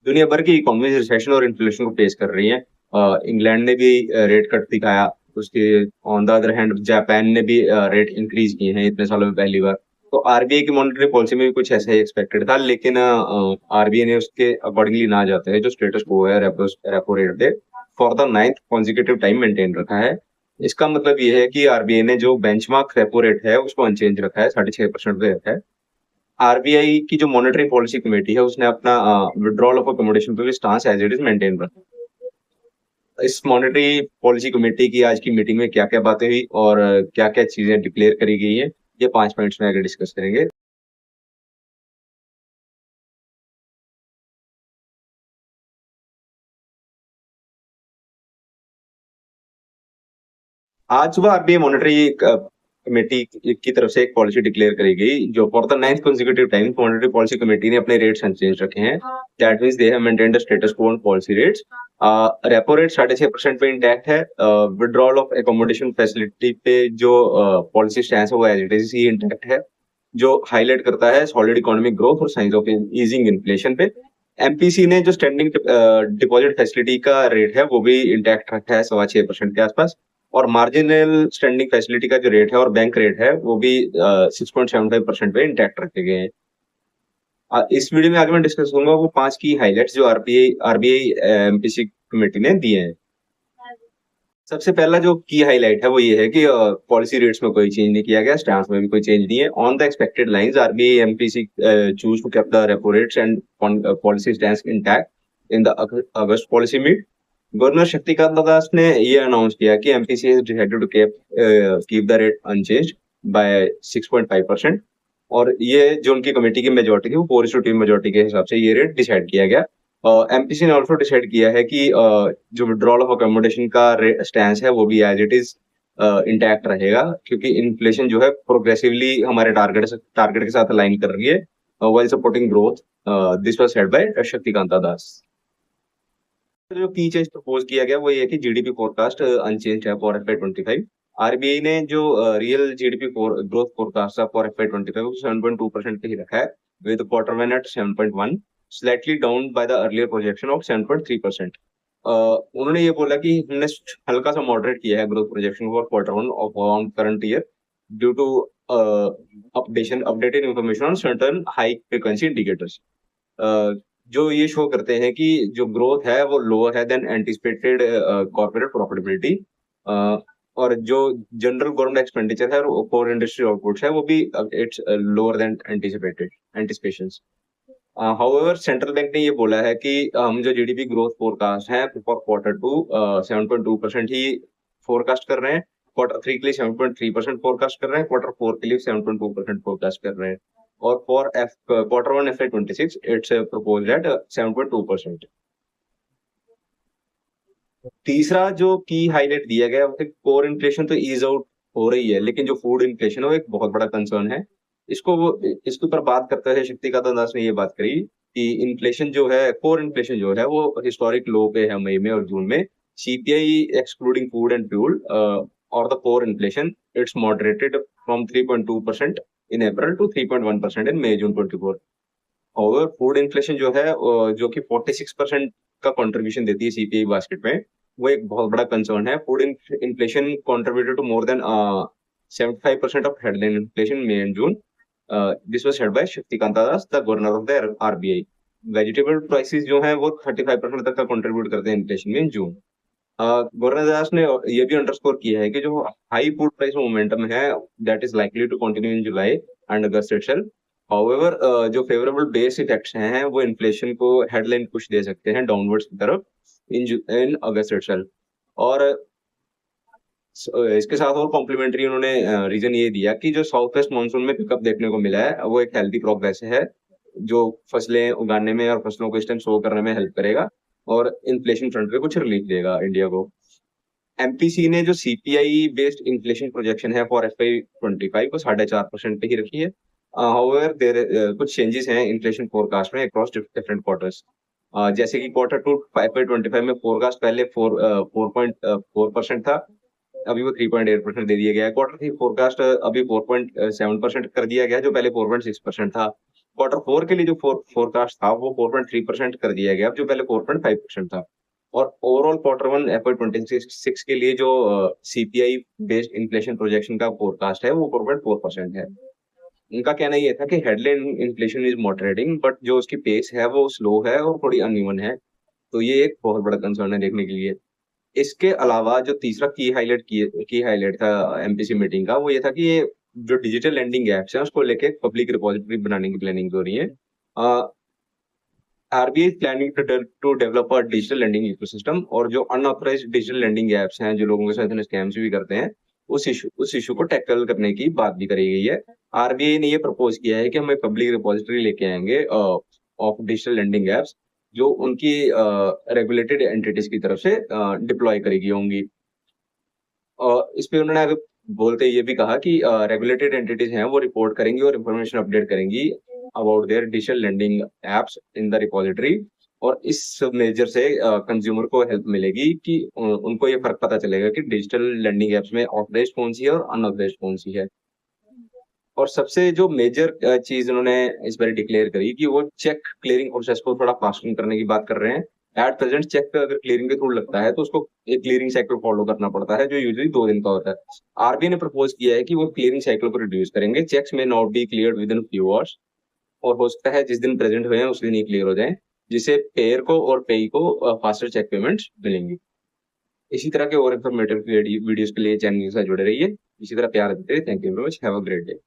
दुनिया भर की इकोनॉमी रिसेशन और इन्फ्लेशन को फेस कर रही है। इंग्लैंड ने भी रेट कट दिखाया। उसके on the other hand Japan ने भी रेट इंक्रीज किए हैं इतने सालों में पहली बार। तो आरबीआई की मॉनेटरी पॉलिसी में भी कुछ ऐसा ही एक्सपेक्टेड था, लेकिन आरबीआई ने उसके अकॉर्डिंगली ना जाते हैं जो स्टेटस को है रेपो रेट पे for the ninth consecutive time maintain रखा है। इसका मतलब ये है कि आरबीआई ने जो बेंचमार्क रेपो रेट है उसको अनचेंज रखा है, 6.5% पे रखा है। आरबीआई की जो मॉनेटरी पॉलिसी कमेटी है उसने अपना विड्रॉल ऑफ अकोमोडेशन पे भी stance as it is maintain रखा। इस मॉनेटरी पॉलिसी कमेटी की आज की मीटिंग में क्या क्या बातें हुई और क्या क्या चीजें डिक्लेयर करी गई है, ये 5 पॉइंट्स में आगे डिस्कस करेंगे। आज सुबह आरबीआई मॉनेटरी कमेटी की तरफ से एक पॉलिसी डिक्लेयर करी गई जो for the ninth consecutive time monetary policy committee ने अपने रेट्स अनचेंज रखे हैं। That means they have maintained the status quo on policy rates. Repo rate 6.5% पे इंटैक्ट है। विड्रॉल ऑफ एकोमोडेशन फैसिलिटी पे जो पॉलिसी स्टैंस है वो एज इट इज ही इंटैक्ट है, जो हाईलाइट करता है सॉलिड इकोनॉमिक ग्रोथ और साइंस ऑफ ईजिंग इन्फ्लेशन पे। एमपीसी ने जो स्टैंडिंग डिपॉजिट फैसिलिटी का रेट है वो भी इंटैक्ट रखा है 6.25% के आसपास। और मार्जिनल स्टैंडिंग फैसिलिटी का जो रेट है और बैंक रेट है वो भी 6.75% पे इंटैक्ट रखे गए हैं। इस वीडियो में आगे मैं डिस्कस करूंगा वो 5 की हाईलाइट्स जो आरबीआई आरबीआई एमपीसी कमेटी ने दिए हैं। सबसे पहला जो की हाईलाइट है वो ये है कि पॉलिसी रेट्स में कोई चेंज नहीं किया गया, स्टैंस में भी कोई चेंज नहीं है। On the expected lines RBI MPC choose to keep the repo rates and policy stance intact in the August policy meet. Governor Shaktikanta Das ने ये अनाउंस किया कि MPC has decided to keep the rate unchanged by 6.5%। और ये जो उनकी committee की majority थी वो 4:2 मेजोरिटी के हिसाब से ये रेट डिसाइड किया गया। एमपीसी ने ऑल्सो डिसाइड किया है कि जो विड्रॉल ऑफ अकोमोडेशन का स्टैंस है वो भी एज इट इज इंटैक्ट रहेगा, क्योंकि इन्फ्लेशन जो है प्रोग्रेसिवली हमारे टारगेट के साथ अलाइन कर रही है while supporting growth. This was said by Shaktikanta Das. जो की चेंज प्रपोज किया गया वो ये है कि जीडीपी फोरकास्ट अनचेंज है फॉर एफआई 25। आरबीआई ने जो रियल जीडीपी ग्रोथ फोरकास्ट था फॉर एफआई 25 वो 7.2% पे ही रखा है, with quarter one at 7.1, slightly down by the earlier projection of 7.3%। उन्होंने ये बोला कि हमने हल्का सा मॉडरेट किया है growth projection for quarter one of on current year due to updated information on certain high frequency indicators जो ये शो करते हैं कि जो ग्रोथ है वो लोअर है देन एंटिसिपेटेड कॉर्पोरेट प्रॉफिटेबिलिटी। और जो जनरल गवर्नमेंट एक्सपेंडिचर है और कोर इंडस्ट्री आउटपुट है वो भी it's lower than anticipations. However central bank ने ये बोला है कि हम जो जीडीपी ग्रोथ फोरकास्ट है फॉर क्वार्टर टू 7.2% ही फोरकास्ट कर रहे हैं, क्वार्टर थ्री के लिए 7.3% फोरकास्ट कर रहे हैं, क्वार्टर फोर के लिए 7.2% फोरकास्ट कर रहे हैं। और for F quarter one F 26 it's propose at 7.2%। तीसरा जो की हाईलाइट दिया गया है कोर इन्फ्लेशन तो ईज आउट हो रही है, लेकिन जो फूड इन्फ्लेशन है वो एक बहुत बड़ा कंसर्न है। इसके ऊपर बात करते हुए शक्तिकांत दास ने ये बात करी कि इन्फ्लेशन जो है कोर इन्फ्लेशन जो है वो हिस्टोरिक लो पे है मई में और जून में। CPI excluding food and fuel और the core inflation it's moderated from 3.2% in April to 3.1% in May June 24। और फूड इन्फ्लेशन जो है जो कि 46% का कंट्रीब्यूशन देती है सीपीआई बास्केट में, वो एक बहुत बड़ा कंसर्न है। Food inflation contributed to more than 75% of headline inflation May and June. This was said by Shaktikanta Das the governor of the RBI. Vegetable prices जो है वो 35% तक का कंट्रीब्यूट करते हैं इन्फ्लेशन में इन जून। गवर्नर दास ने ये भी अंडरस्कोर किया है कि जो हाई फूड प्राइस मोमेंटम है that is likely to continue in July and August itself. However जो फेवरेबल बेस इफेक्ट्स हैं वो इन्फ्लेशन को हेडलाइन पुश दे सकते हैं डाउनवर्ड्स की तरफ इन अगस्त इटसेल्फ। और इसके साथ और कॉम्प्लीमेंट्री उन्होंने रीजन ये दिया कि जो साउथ वेस्ट मानसून में पिकअप देखने को मिला है वो एक हेल्दी प्रोग्रेस है जो फसलें उगाने में और फसलों को इस टाइम शो करने में हेल्प करेगा और इन्फ्लेशन फ्रंट पे कुछ रिलीफ देगा इंडिया को। एमपीसी ने जो सीपीआई बेस्ड इन्फ्लेशन प्रोजेक्शन है फॉर एफआई 25 को 4.5% पे ही रखी है। हाउएवर देयर कुछ चेंजेस हैं इन्फ्लेशन फोरकास्ट में अक्रॉस डिफरेंट क्वार्टर्स। जैसे कि क्वार्टर टू एफआई 25 में फोरकास्ट पहले 4.4% था, अभी वो 3.8% दे दिया गया है। क्वार्टर थ्री फोरकास्ट अभी 4.7% कर दिया गया है जो पहले 4.6% था। Q4 के लिए जो फोरकास्ट था वो 4.3% कर दिया गया, जो पहले 4.5% था। और ओवरऑल Q1 FY26 के लिए जो CPI बेस्ड इन्फ्लेशन प्रोजेक्शन का फोरकास्ट है वो 4.4% है। उनका कहना ये था कि headline inflation is moderating, but जो उसकी पेस है वो स्लो है और थोड़ी अनइवन है। तो ये एक बहुत बड़ा कंसर्न है देखने के लिए। इसके अलावा जो तीसरा की हाईलाइट था एमपीसी मीटिंग का, वो ये था कि ये जो डिजिटल लैंडिंग एप्स है उसको लेके पब्लिक रिपोजिटरी बनाने की प्लानिंग हो रही है। RBI planning to develop a digital lending ecosystem, और जो अनऑथराइज्ड डिजिटल लैंडिंग एप्स हैं जो लोगों के साथ स्कैम्स भी करते हैं, उस इशू को टैकल करने की बात भी करी गई है। आरबीआई ने ये प्रपोज किया है कि हम एक पब्लिक रिपोजिटरी लेके आएंगे ऑफ डिजिटल लैंडिंग एप्स, जो उनकी रेगुलेटेड एंटिटीज की तरफ से डिप्लॉय करी गई होंगी। इस पे उन्होंने आगे बोलते ये भी कहा कि रेगुलेटेड एंटिटीज हैं वो रिपोर्ट करेंगी और इंफॉर्मेशन अपडेट करेंगी about their digital lending apps in the repository. और इस मेजर से कंज्यूमर को हेल्प मिलेगी कि उनको ये फर्क पता चलेगा कि डिजिटल लैंडिंग एप्स में ऑथराइज्ड कौन सी है और अनऑथराइज्ड कौन सी है। और सबसे जो मेजर चीज उन्होंने इस बार डिक्लेयर करी कि वो चेक क्लियरिंग प्रोसेस को थोड़ा फास्टिंग करने की बात कर रहे हैं। एट प्रेजेंट चेक अगर क्लियरिंग के थ्रू लगता है तो उसको एक क्लियरिंग साइकिल फॉलो करना पड़ता है, जो यूजुअली 2 दिन का होता है। आरबीआई ने प्रपोज किया है कि वो क्लियरिंग साइकिल को रिड्यूस करेंगे, चेक्स में not be clear with in few hours, और हो सकता है जिस दिन प्रेजेंट हुए हैं उस दिन ही क्लियर हो जाए, जिससे पेयर को और पेई को फास्टर चेक पेमेंट्स मिलेंगी। इसी तरह के और इन्फॉर्मेटिव वीडियोस के लिए चैनल के साथ जुड़े रहिए। इसी तरह प्यार देते रहिए। Thank you very much, have a great day.